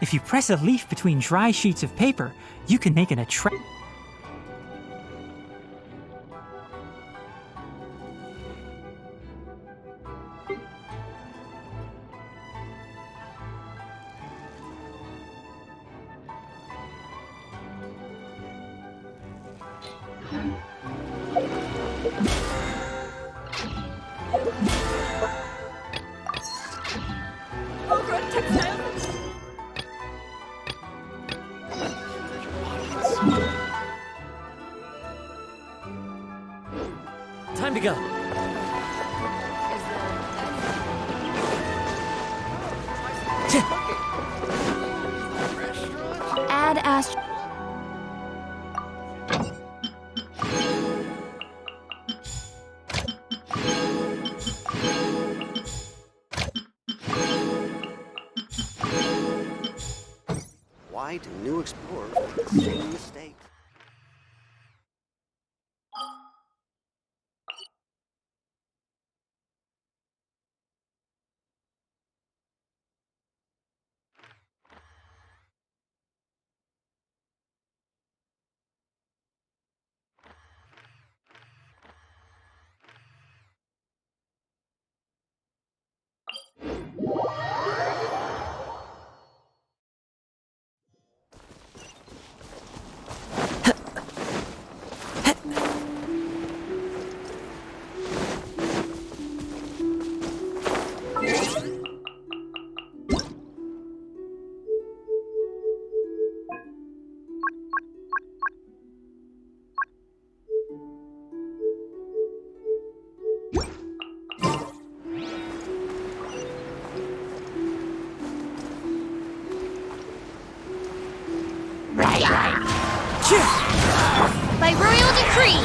If you press a leaf between dry sheets of paper, you can make an attractive. Time to go. Add Ast. Why do new explorers make the same mistake? By royal decree!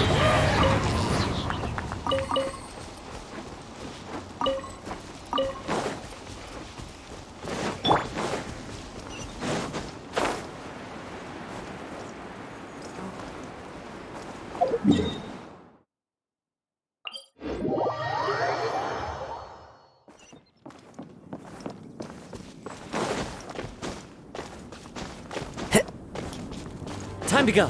Time to go.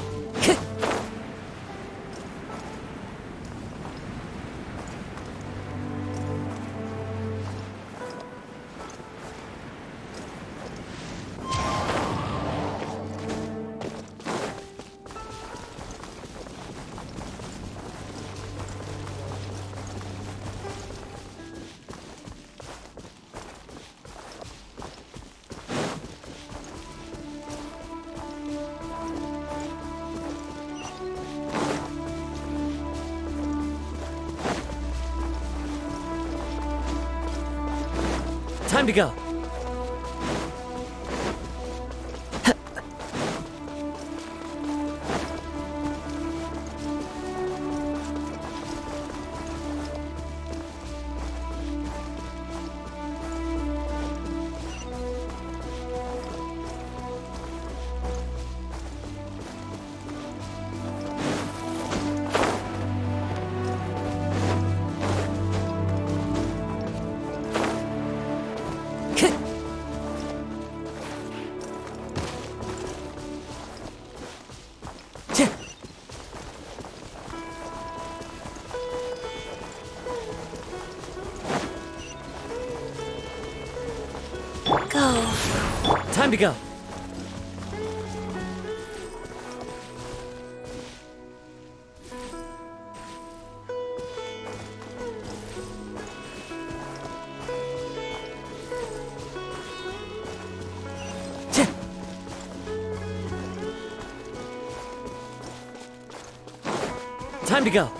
Time to go. Go. Time to go. Time to go.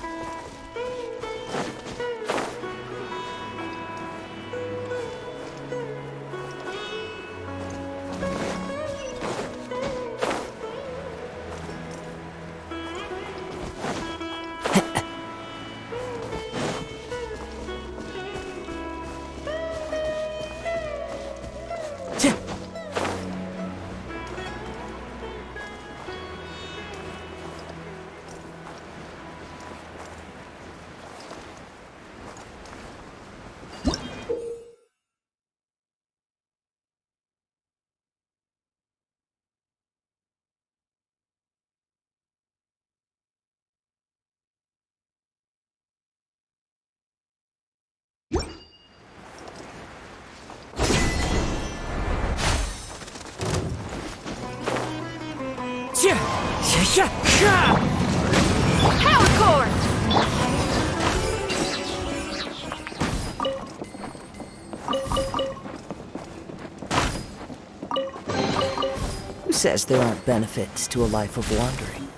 Power core! Who says there aren't benefits to a life of wandering?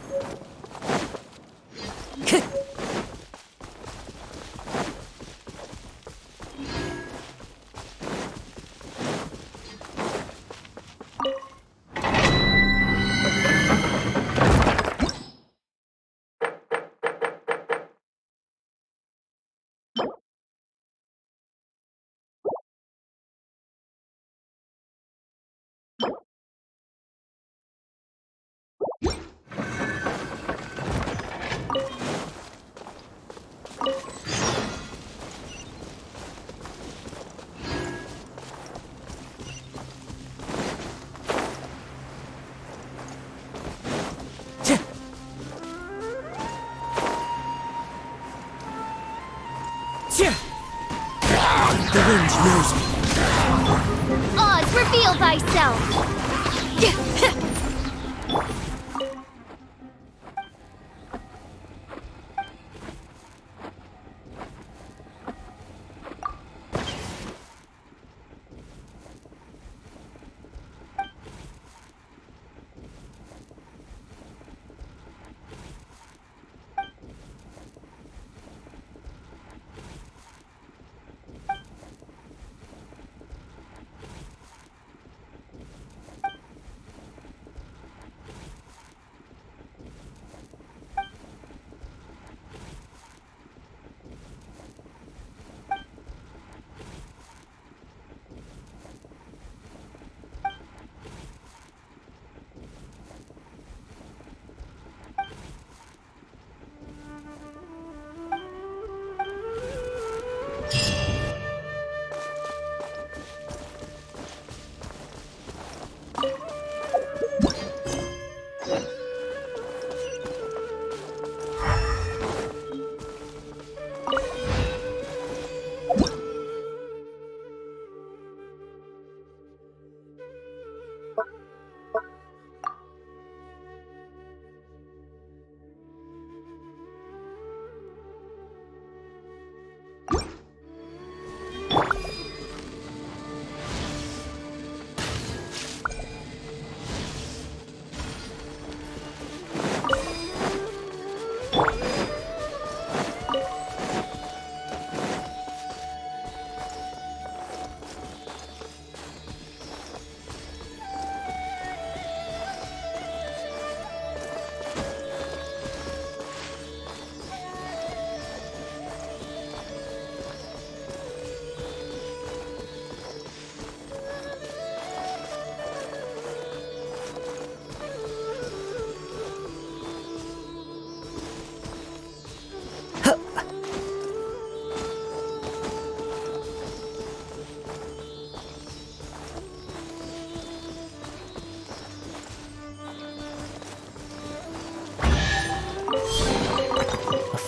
The wind knows me. Oz, reveal thyself!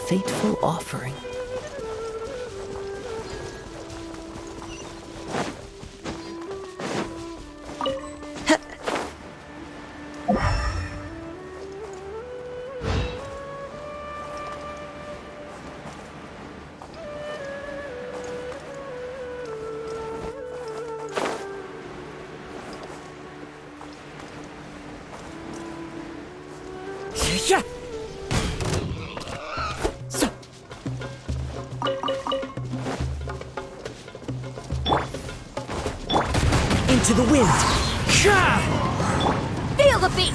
Fateful offering. Into the wind. Feel the beat!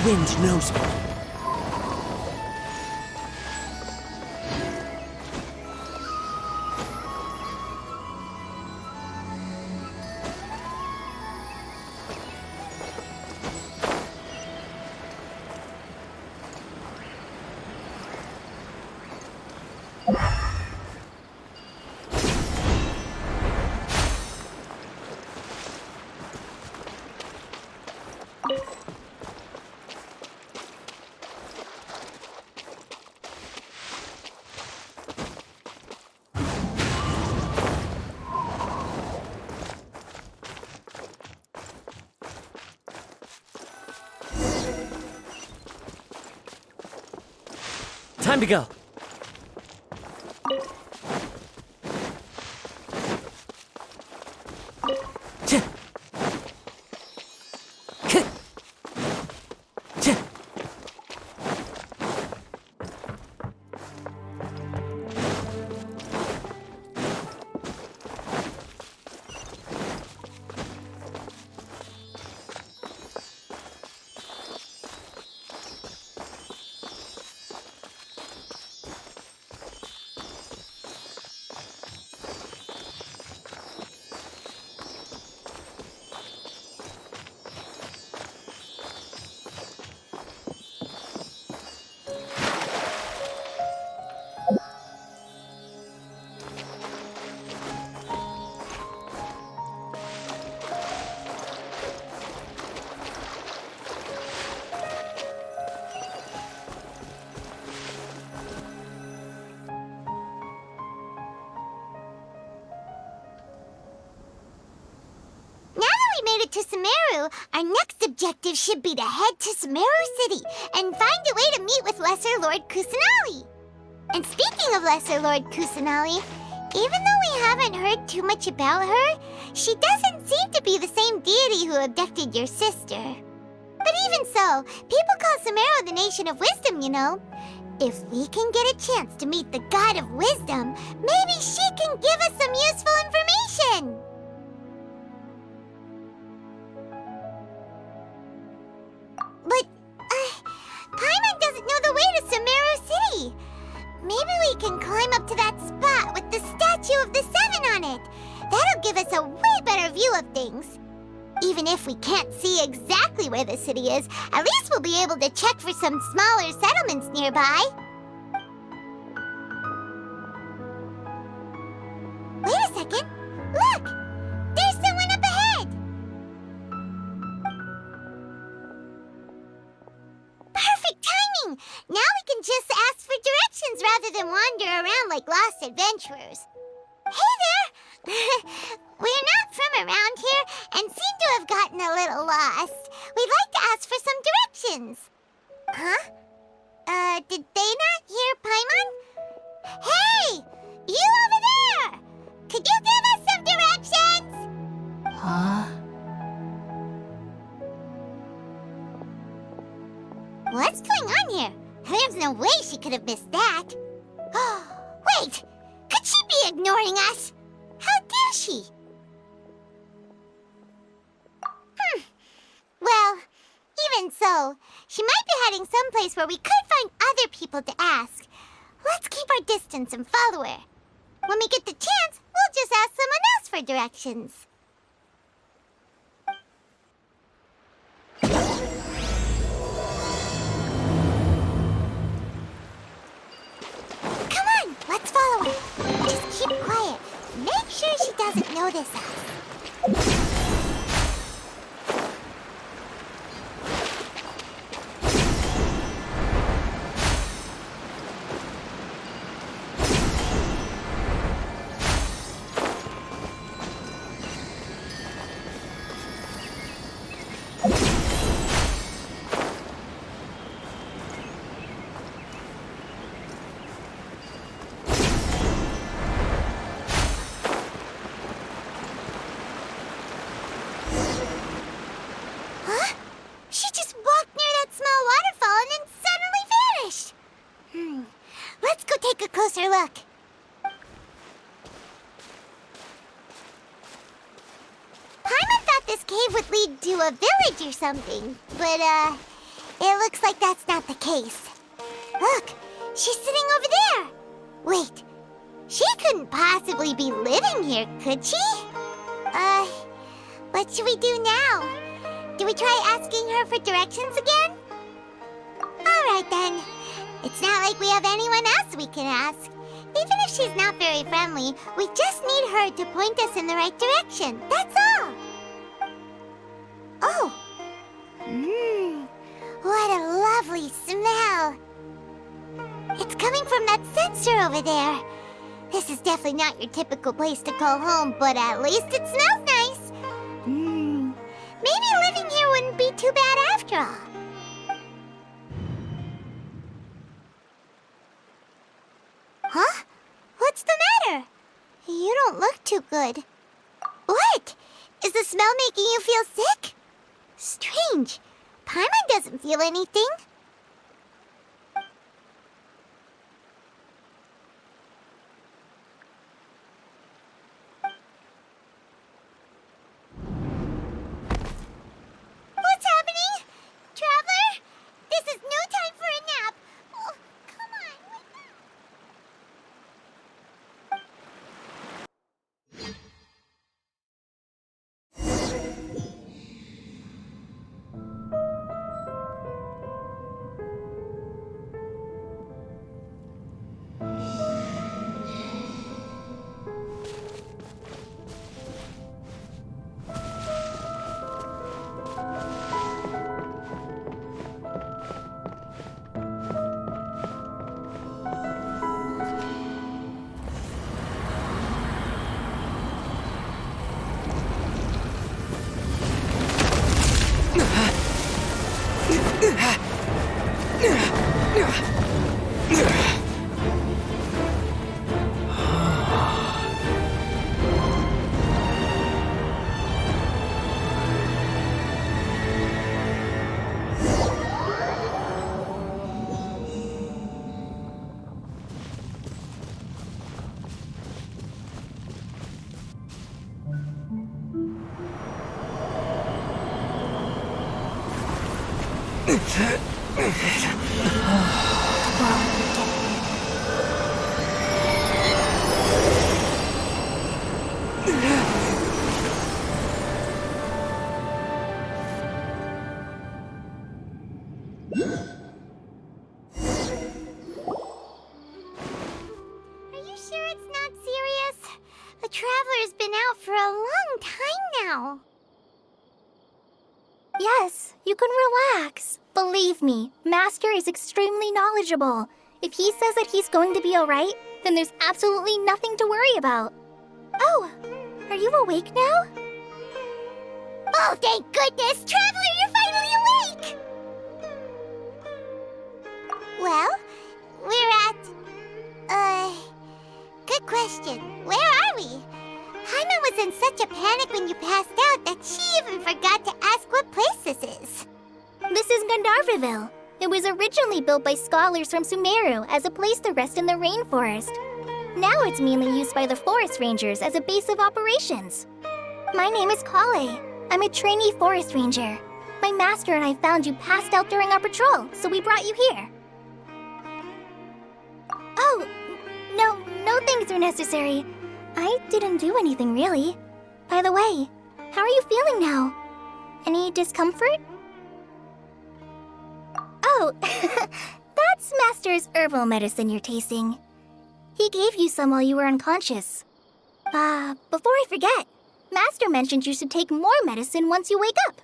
wind knows me. Time to go. To Sumeru, our next objective should be to head to Sumeru City and find a way to meet with Lesser Lord Kusanali. And speaking of Lesser Lord Kusanali, even though we haven't heard too much about her, she doesn't seem to be the same deity who abducted your sister. But even so, people call Sumeru the Nation of Wisdom, you know. If we can get a chance to meet the God of Wisdom, maybe she can give us some useful information. But, Paimon doesn't know the way to Sumeru City. Maybe we can climb up to that spot with the statue of the Seven on it. That'll give us a way better view of things. Even if we can't see exactly where the city is, at least we'll be able to check for some smaller settlements nearby. Wait a second. Look! There's someone up ahead! Perfect timing! Now we can just ask for directions rather than wander around like lost adventurers. Hey there! We're not from around here and seem to have gotten a little lost. We'd like to ask for some directions. Huh? Did they not hear Paimon? Hey! You over there! Could you give us some directions? Huh? What's going on here? There's no way she could have missed that. Wait! Could she be ignoring us? How dare she? Well, even so, she might be heading someplace where we could find other people to ask. Let's keep our distance and follow her. When we get the chance, we'll just ask someone else for directions. Come on, let's follow her. Just keep quiet. Make sure she doesn't notice us. Let's go take a closer look. Paimon thought this cave would lead to a village or something, but, It looks like that's not the case. Look, she's sitting over there. Wait, she couldn't possibly be living here, could she? What should we do now? Do we try asking her for directions again? Alright then. It's not like we have anyone else we can ask. Even if she's not very friendly, we just need her to point us in the right direction. That's all. Oh. What a lovely smell. It's coming from that sensor over there. This is definitely not your typical place to call home, but at least it smells nice. Maybe living here wouldn't be too bad after all. Huh? What's the matter? You don't look too good. What? Is the smell making you feel sick? Strange. Paimon doesn't feel anything. What's happening? Traveler? This is no time for a nap. Oh, come on, wake up. Are you sure it's not serious? The Traveler's been out for a long time now. Yes, you can relax. Believe me, Master is extremely knowledgeable. If he says that he's going to be alright, then there's absolutely nothing to worry about. Oh, are you awake now? Oh, thank goodness! Traveler, you're finally awake! Well, we're at... good question. Where are we? Paimon was in such a panic when you passed out that she even forgot to ask what place this is. This is Doomdriver. It was originally built by scholars from Sumeru as a place to rest in the rainforest. Now it's mainly used by the forest rangers as a base of operations. My name is Kale. I'm a trainee forest ranger. My master and I found you passed out during our patrol, so we brought you here. Oh, no things are necessary. I didn't do anything really. By the way, how are you feeling now? Any discomfort? Oh, that's Master's herbal medicine you're tasting. He gave you some while you were unconscious. Before I forget, Master mentioned you should take more medicine once you wake up.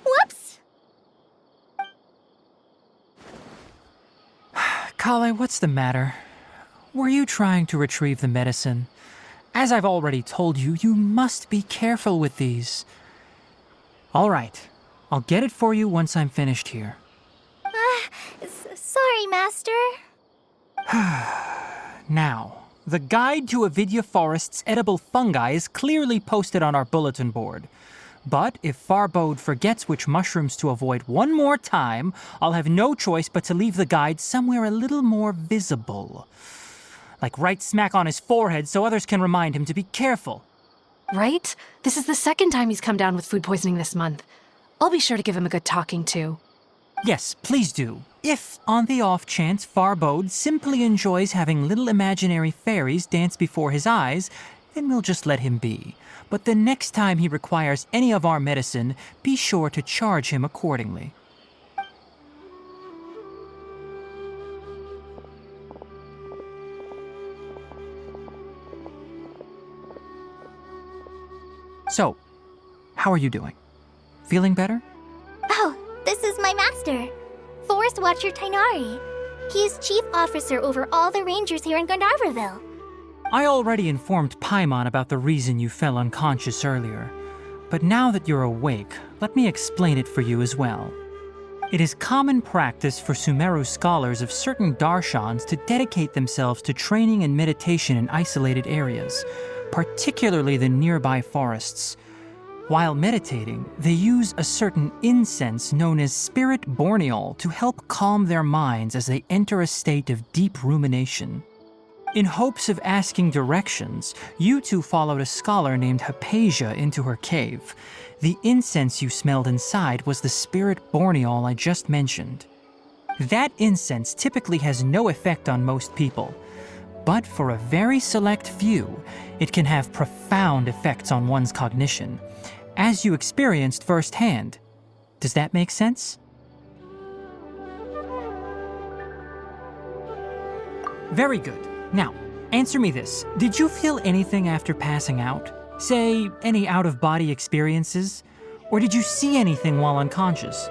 Whoops! Kale, what's the matter? Were you trying to retrieve the medicine? As I've already told you, you must be careful with these. All right, I'll get it for you once I'm finished here. Sorry, Master. Now, the guide to Avidya Forest's edible fungi is clearly posted on our bulletin board. But if Farbode forgets which mushrooms to avoid one more time, I'll have no choice but to leave the guide somewhere a little more visible. like right smack on his forehead so others can remind him to be careful. Right? This is the second time he's come down with food poisoning this month. I'll be sure to give him a good talking to. Yes, please do. If, on the off chance, Farbode simply enjoys having little imaginary fairies dance before his eyes, then we'll just let him be. But the next time he requires any of our medicine, be sure to charge him accordingly. So, how are you doing? Feeling better? Oh, this is my master, Forest Watcher Tainari. He's chief officer over all the rangers here in Gandharvaville. I already informed Paimon about the reason you fell unconscious earlier, but now that you're awake, let me explain it for you as well. It is common practice for Sumeru scholars of certain darshans to dedicate themselves to training and meditation in isolated areas, particularly the nearby forests. While meditating, they use a certain incense known as spirit borneol to help calm their minds as they enter a state of deep rumination. In hopes of asking directions, you two followed a scholar named Hypatia into her cave. The incense you smelled inside was the spirit borneol I just mentioned. That incense typically has no effect on most people, but for a very select few, it can have profound effects on one's cognition, as you experienced firsthand. Does that make sense? Very good. Now, answer me this. Did you feel anything after passing out? Say, any out-of-body experiences? Or did you see anything while unconscious?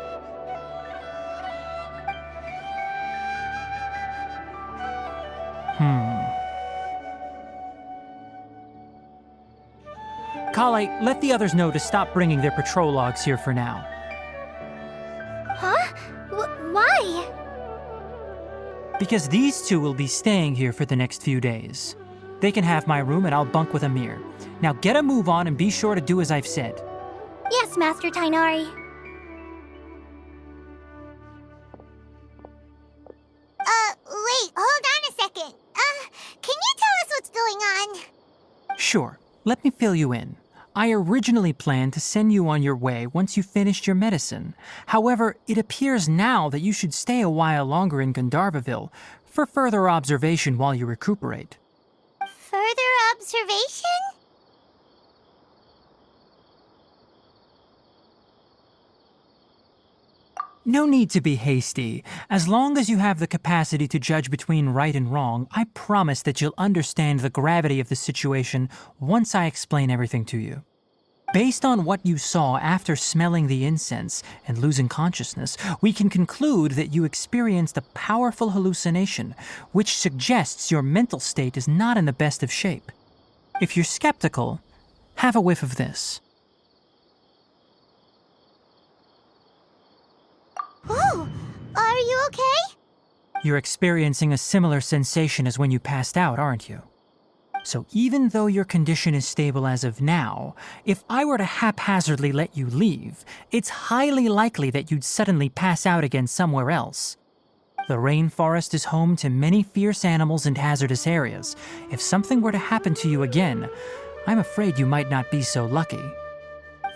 Kale, let the others know to stop bringing their patrol logs here for now. Huh? Why? Because these two will be staying here for the next few days. They can have my room and I'll bunk with Amir. Now get a move on and be sure to do as I've said. Yes, Master Tainari. Wait, hold on a second. Can you tell us what's going on? Sure, let me fill you in. I originally planned to send you on your way once you finished your medicine. However, it appears now that you should stay a while longer in Gandharvaville for further observation while you recuperate. Further observation? No need to be hasty. As long as you have the capacity to judge between right and wrong, I promise that you'll understand the gravity of the situation once I explain everything to you. Based on what you saw after smelling the incense and losing consciousness, we can conclude that you experienced a powerful hallucination, which suggests your mental state is not in the best of shape. If you're skeptical, have a whiff of this. Ooh, are you okay? You're experiencing a similar sensation as when you passed out, aren't you? So even though your condition is stable as of now, if I were to haphazardly let you leave, it's highly likely that you'd suddenly pass out again somewhere else. The rainforest is home to many fierce animals and hazardous areas. If something were to happen to you again, I'm afraid you might not be so lucky.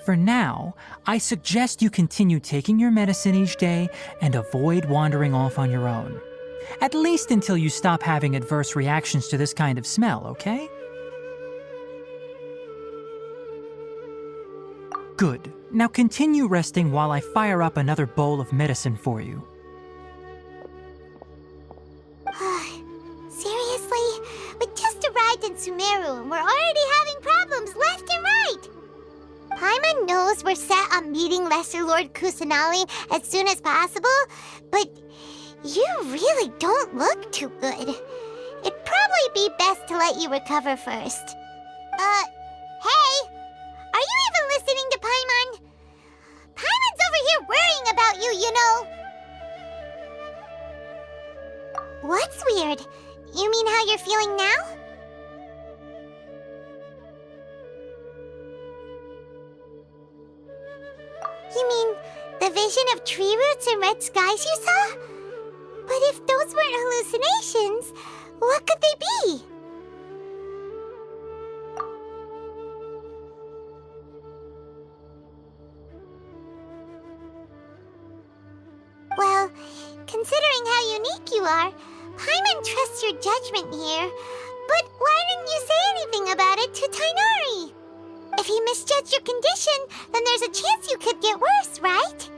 For now, I suggest you continue taking your medicine each day and avoid wandering off on your own. At least until you stop having adverse reactions to this kind of smell, okay? Good. Now continue resting while I fire up another bowl of medicine for you. Seriously? We just arrived in Sumeru and we're already having problems left and right! Paimon knows we're set on meeting Lesser Lord Kusanali as soon as possible, but you really don't look too good. It'd probably be best to let you recover first. Hey! Are you even listening to Paimon? Paimon's over here worrying about you, you know! What's weird? You mean how you're feeling now? You mean the vision of tree roots and red skies you saw? But if those weren't hallucinations, What could they be? Well, considering how unique you are, Paimon trusts your judgment here. But why didn't you say anything about it to Tainari? If he misjudged your condition, then there's a chance you could get worse, right?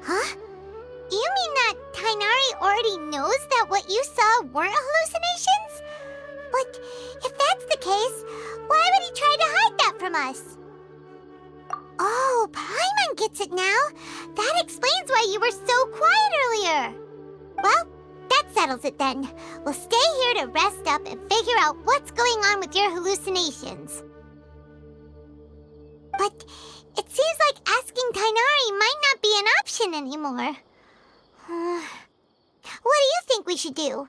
Huh? You mean that Tainari already knows that what you saw weren't hallucinations? But if that's the case, why would he try to hide that from us? Oh, Paimon gets it now. That explains why you were so quiet earlier. Well, that settles it then. We'll stay here to rest up and figure out what's going on with your hallucinations. But it seems like asking Tainari might not be an option anymore. What do you think we should do?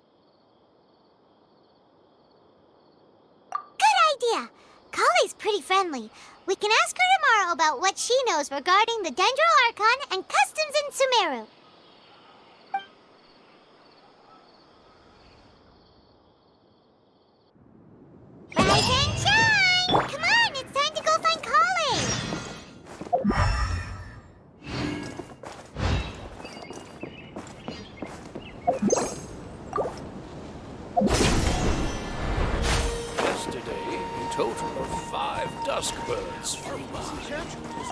Good idea. Kale's pretty friendly. We can ask her tomorrow about what she knows regarding the Dendro Archon and customs in Sumeru. Rise and shine! Come on, it's time to go find Kale! Yesterday, a total of 5 dusk birds flew by.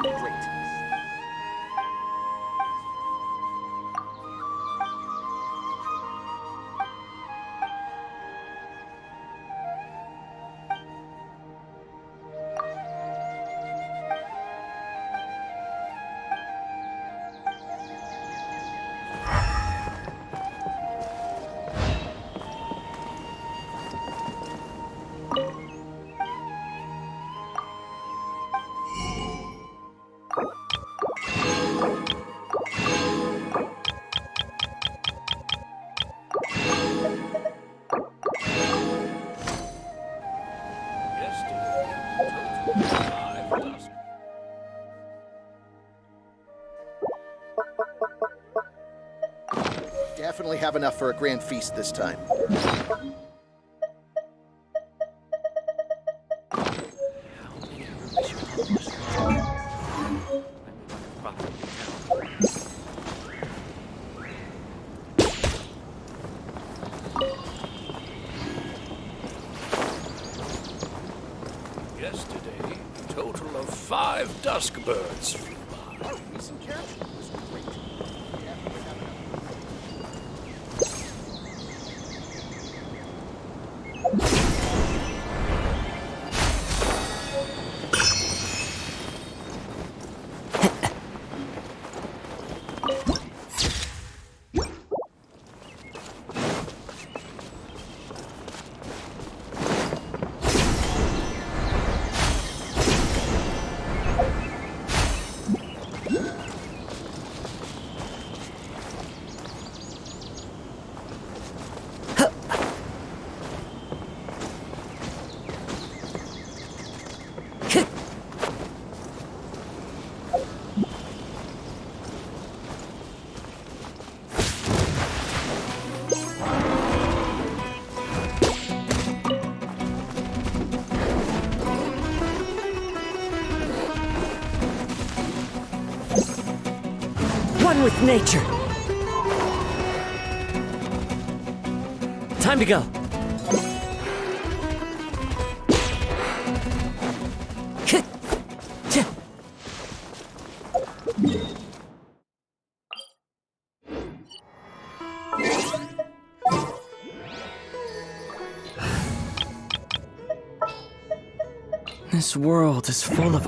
Great. Definitely have enough for a grand feast this time. Yesterday, a total of 5 dusk birds flew by. Oh, recent catch? Was great. Definitely have enough. One with nature. Time to go. This world is full of...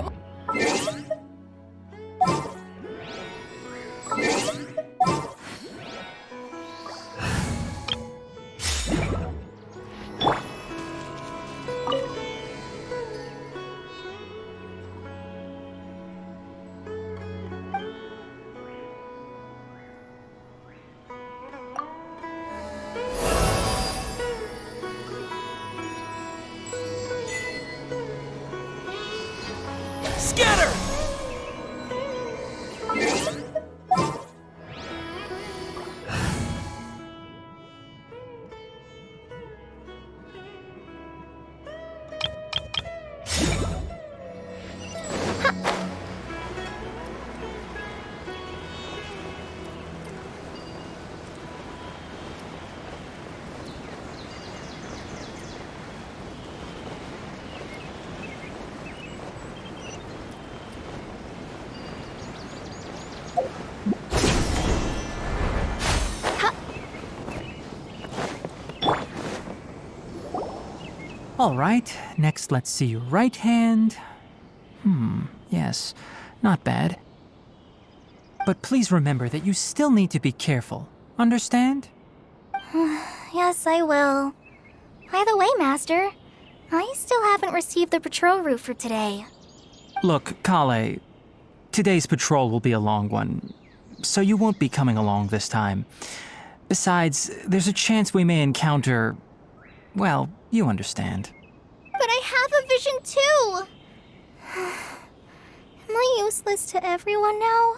All right, next let's see your right hand. Yes, not bad. But please remember that you still need to be careful. Understand? Yes, I will. By the way, Master, I still haven't received the patrol route for today. Look, Kale, today's patrol will be a long one, so you won't be coming along this time. Besides, there's a chance we may encounter... well, you understand. But I have a vision too! Am I useless to everyone now?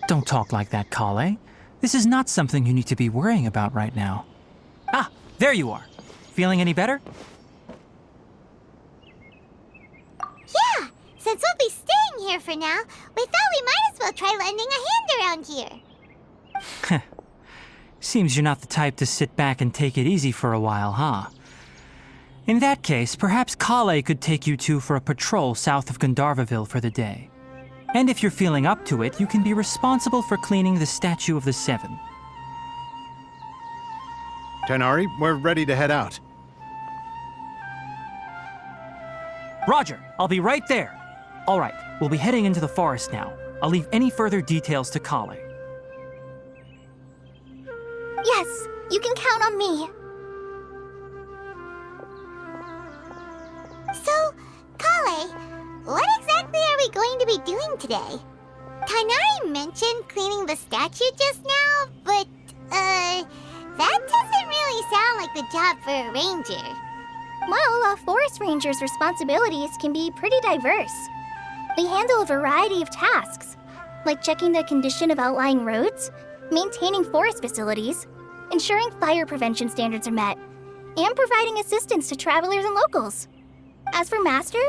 Don't talk like that, Kale. This is not something you need to be worrying about right now. Ah, there you are. Feeling any better? Yeah, since we'll be staying here for now, we thought we might as well try lending a hand around here. Seems you're not the type to sit back and take it easy for a while, huh? In that case, perhaps Kale could take you two for a patrol south of Gandharvaville for the day. And if you're feeling up to it, you can be responsible for cleaning the Statue of the Seven. Tighnari, we're ready to head out. Roger, I'll be right there. All right, we'll be heading into the forest now. I'll leave any further details to Kale. Yes, you can count on me. So, Kale, what exactly are we going to be doing today? Tighnari mentioned cleaning the statue just now, but, that doesn't really sound like the job for a ranger. Well, a forest ranger's responsibilities can be pretty diverse. They handle a variety of tasks, like checking the condition of outlying roads, maintaining forest facilities, ensuring fire prevention standards are met, and providing assistance to travelers and locals. As for Master,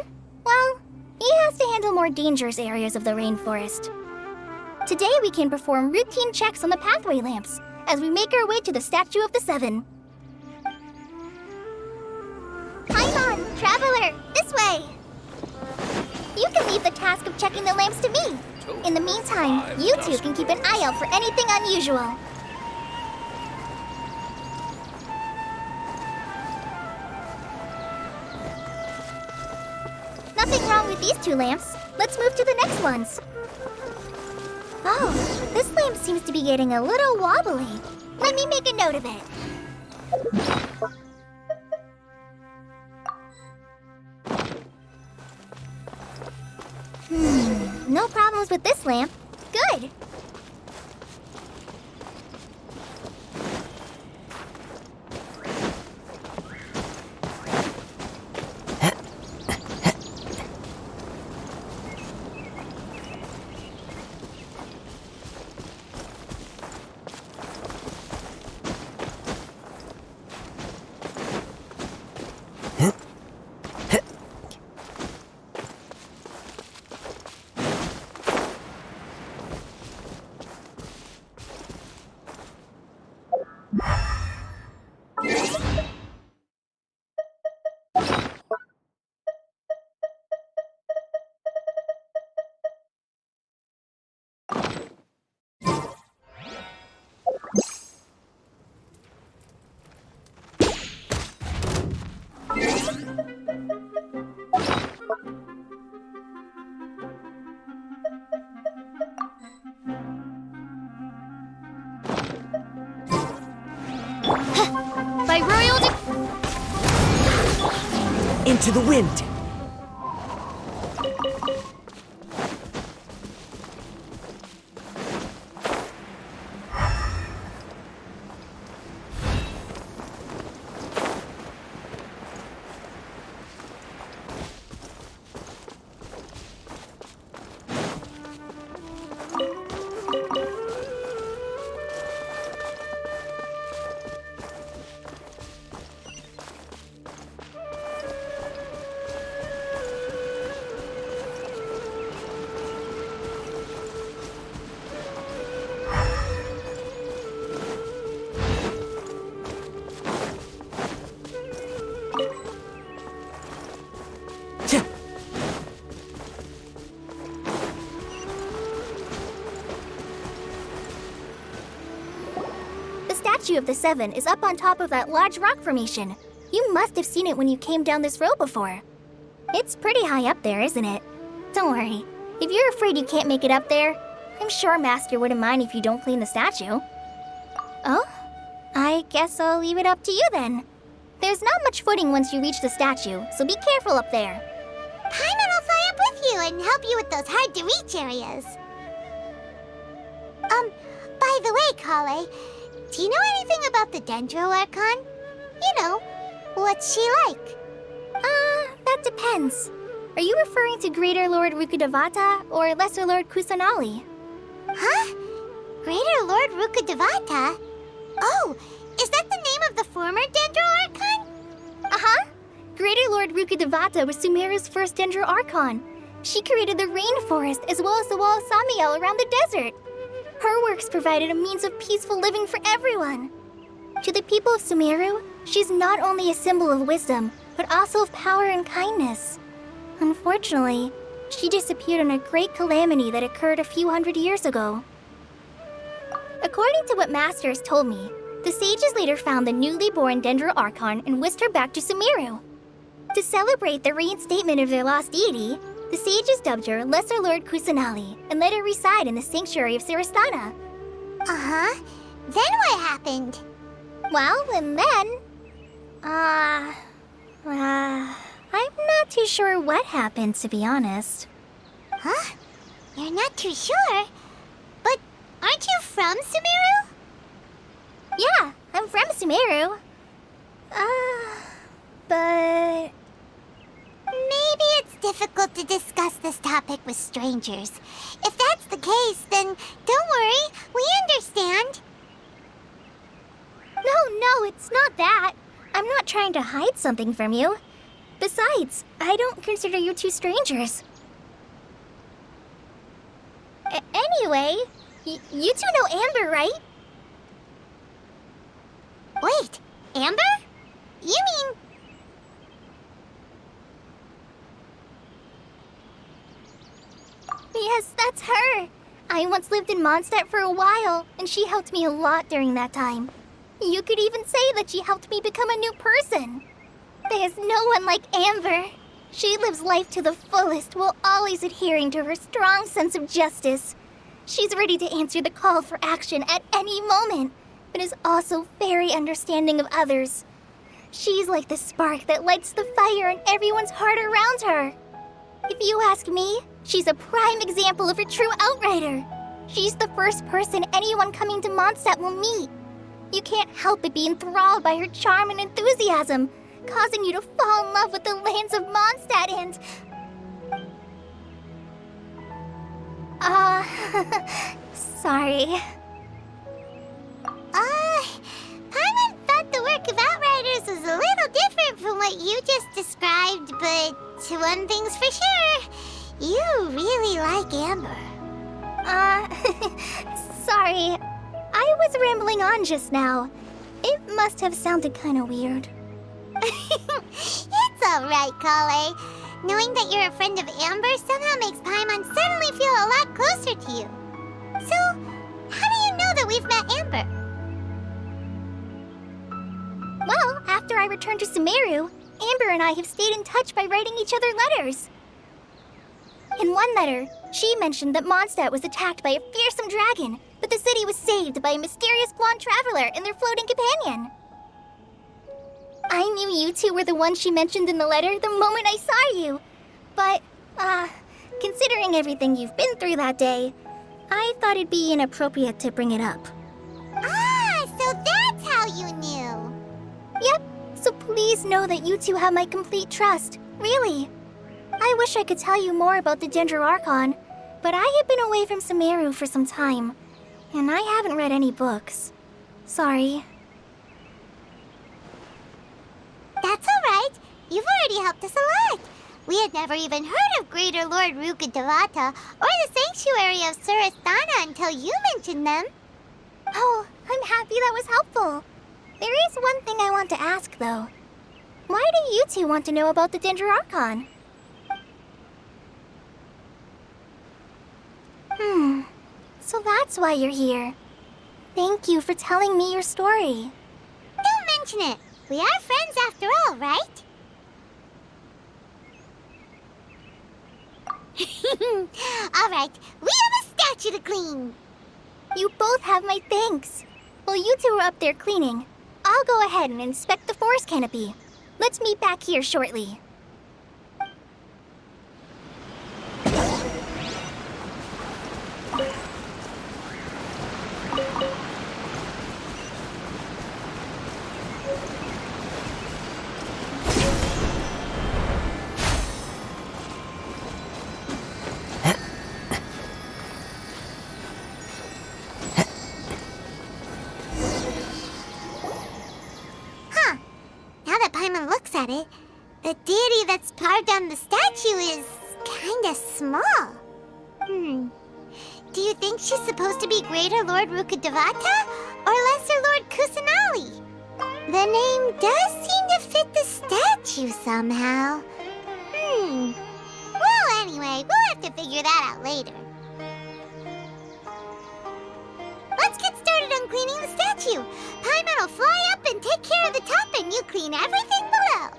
well, he has to handle more dangerous areas of the rainforest. Today we can perform routine checks on the pathway lamps as we make our way to the Statue of the Seven. Paimon, traveler, this way! You can leave the task of checking the lamps to me. In the meantime, you two can keep an eye out for anything unusual. Nothing wrong with these two lamps. Let's move to the next ones. Oh, this lamp seems to be getting a little wobbly. Let me make a note of it. No problems with this lamp. Good. By royal Into the wind! The Statue of the Seven is up on top of that large rock formation, You must have seen it when you came down this road before. It's pretty high up there, isn't it? Don't worry. If you're afraid you can't make it up there, I'm sure Master wouldn't mind if you don't clean the statue. Oh? I guess I'll leave it up to you then. There's not much footing once you reach the statue, so be careful up there. Paimon will fly up with you and help you with those hard-to-reach areas. By the way, Kale, do you know anything about the Dendro Archon? You know, what's she like? That depends. Are you referring to Greater Lord Rukkhadevata or Lesser Lord Kusanali? Huh? Greater Lord Rukkhadevata? Oh, is that the name of the former Dendro Archon? Uh-huh. Greater Lord Rukkhadevata was Sumeru's first Dendro Archon. She created the rainforest as well as the wall of Samiel around the desert. Her works provided a means of peaceful living for everyone. To the people of Sumeru, she's not only a symbol of wisdom, but also of power and kindness. Unfortunately, she disappeared in a great calamity that occurred a few hundred years ago. According to what Master has told me, the sages later found the newly born Dendro Archon and whisked her back to Sumeru. To celebrate the reinstatement of their lost deity, the sages dubbed her Lesser Lord Kusanali and let her reside in the sanctuary of Siristana. Uh-huh. Then what happened? Well, and then... I'm not too sure what happened, to be honest. Huh? You're not too sure? But aren't you from Sumeru? Yeah, I'm from Sumeru. But... Maybe it's difficult to discuss this topic with strangers. If that's the case, then don't worry, we understand. No, it's not that. I'm not trying to hide something from you. Besides, I don't consider you two strangers. Anyway, you two know Amber, right? Wait, Amber? You mean... Yes, that's her. I once lived in Mondstadt for a while, and she helped me a lot during that time. You could even say that she helped me become a new person. There's no one like Amber. She lives life to the fullest while always adhering to her strong sense of justice. She's ready to answer the call for action at any moment, but is also very understanding of others. She's like the spark that lights the fire in everyone's heart around her. If you ask me, she's a prime example of a true outrider. She's the first person anyone coming to Mondstadt will meet. You can't help but be enthralled by her charm and enthusiasm, causing you to fall in love with the lands of Mondstadt and... sorry. Paimon thought the work of Outriders was a little different from what you just described, but one thing's for sure, you really like Amber. Sorry. I was rambling on just now. It must have sounded kind of weird. It's alright, Kale. Knowing that you're a friend of Amber somehow makes Paimon suddenly feel a lot closer to you. So, how do you know that we've met Amber? Well, after I returned to Sumeru, Amber and I have stayed in touch by writing each other letters. In one letter, she mentioned that Mondstadt was attacked by a fearsome dragon, but the city was saved by a mysterious blonde traveler and their floating companion. I knew you two were the ones she mentioned in the letter the moment I saw you. But, considering everything you've been through that day, I thought it'd be inappropriate to bring it up. So that's how you knew. Yep, so please know that you two have my complete trust, really. I wish I could tell you more about the Dendro Archon, but I have been away from Sumeru for some time, and I haven't read any books. Sorry. That's alright. You've already helped us a lot. We had never even heard of Greater Lord Rukkhadevata or the Sanctuary of Surasthana until you mentioned them. Oh, I'm happy that was helpful. There is one thing I want to ask, though. Why do you two want to know about the Dendro Archon? So that's why you're here. Thank you for telling me your story. Don't mention it. We are friends after all, right? Alright, we have a statue to clean. You both have my thanks. While you two are up there cleaning, I'll go ahead and inspect the forest canopy. Let's meet back here shortly. Looks at it, the deity that's carved on the statue is kinda small. Do you think she's supposed to be Greater Lord Rukkhadevata or Lesser Lord Kusanali? The name does seem to fit the statue somehow. Well, anyway, we'll have to figure that out later. Let's get started on cleaning the statue. Paimon will fly up and take care of the top, and you clean everything below.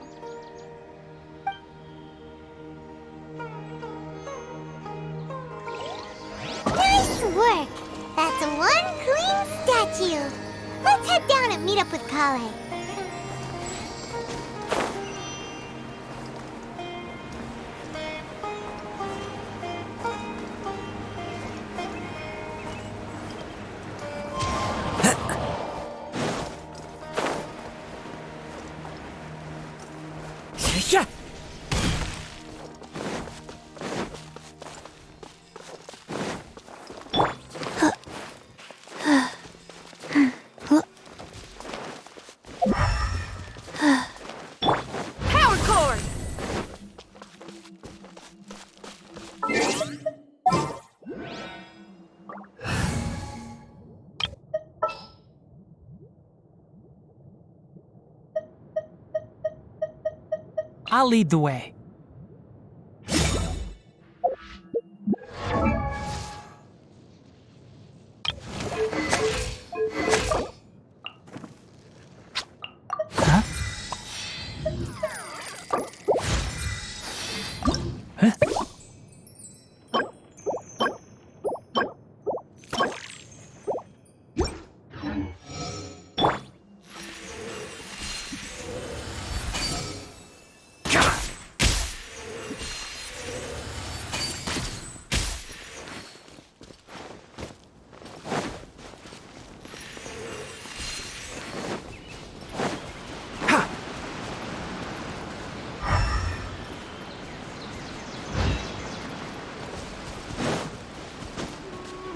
Nice work! That's one clean statue. Let's head down and meet up with Kale. Yeah. Power cord! I'll lead the way. Huh? Huh?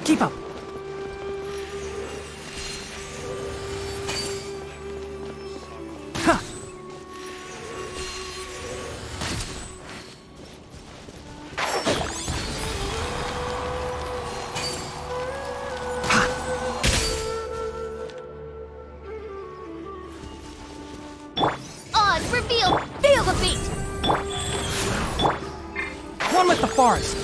Keep up. Huh. Oz, reveal! Feel the beat! One with the forest.